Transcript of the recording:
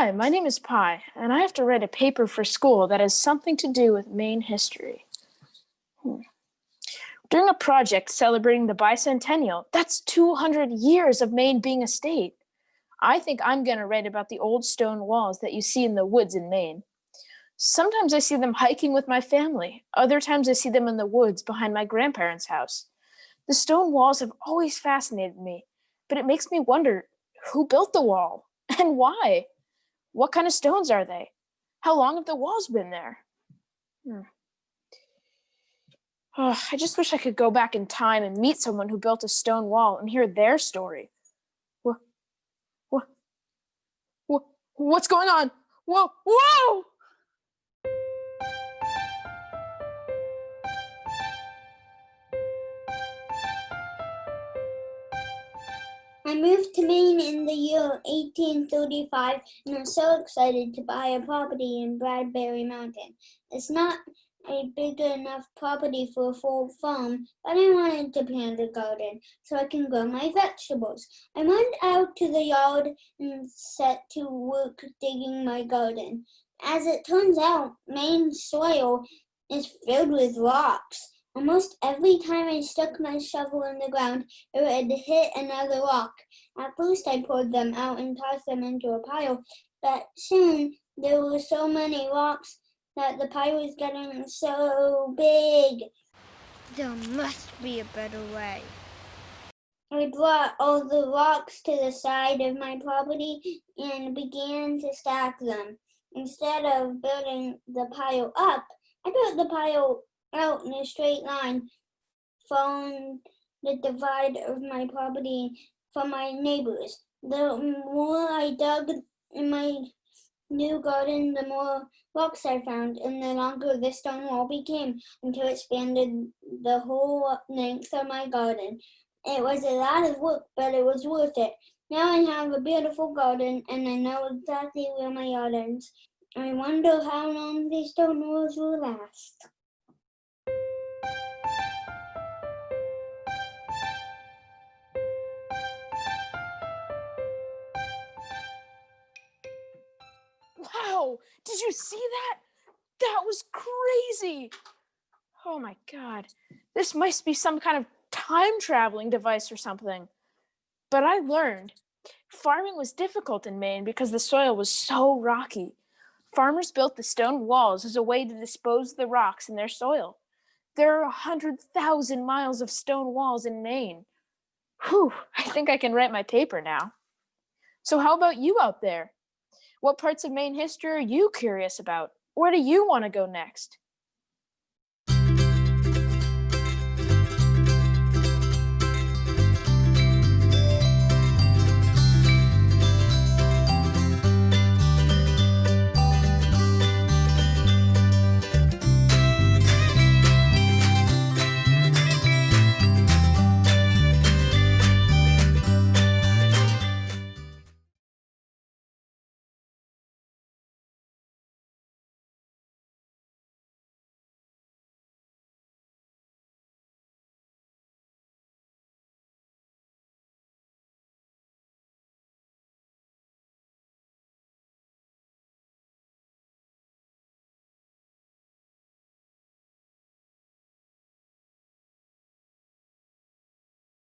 Hi, my name is Pi, and I have to write a paper for school that has something to do with Maine history. During a project celebrating the bicentennial, that's 200 years of Maine being a state. I think I'm going to write about the old stone walls that you see in the woods in Maine. Sometimes I see them hiking with my family. Other times I see them in the woods behind my grandparents' house. The stone walls have always fascinated me, but it makes me wonder who built the wall and why? What kind of stones are they? How long have the walls been there? Oh, I just wish I could go back in time and meet someone who built a stone wall and hear their story. What? What? What's going on? Whoa! Whoa! I moved to Maine in the year 1835 and I'm so excited to buy a property in Bradbury Mountain. It's not a big enough property for a full farm, but I wanted to plant a garden so I can grow my vegetables. I went out to the yard and set to work digging my garden. As it turns out, Maine soil is filled with rocks. Almost every time I stuck my shovel in the ground, it would hit another rock. At first I pulled them out and tossed them into a pile, but soon there were so many rocks that the pile was getting so big. There must be a better way. I brought all the rocks to the side of my property and began to stack them. Instead of building the pile up, I built the pile out in a straight line, following the divide of my property from my neighbors. The more I dug in my new garden, the more rocks I found, and the longer the stone wall became until it spanned the whole length of my garden. It was a lot of work, but it was worth it. Now I have a beautiful garden, and I know exactly where my yard ends. I wonder how long these stone walls will last. Wow! Did you see that? That was crazy! Oh my God. This must be some kind of time traveling device or something. But I learned farming was difficult in Maine because the soil was so rocky. Farmers built the stone walls as a way to dispose of the rocks in their soil. There are 100,000 miles of stone walls in Maine. Whew, I think I can write my paper now. So how about you out there? What parts of Maine history are you curious about? Where do you want to go next?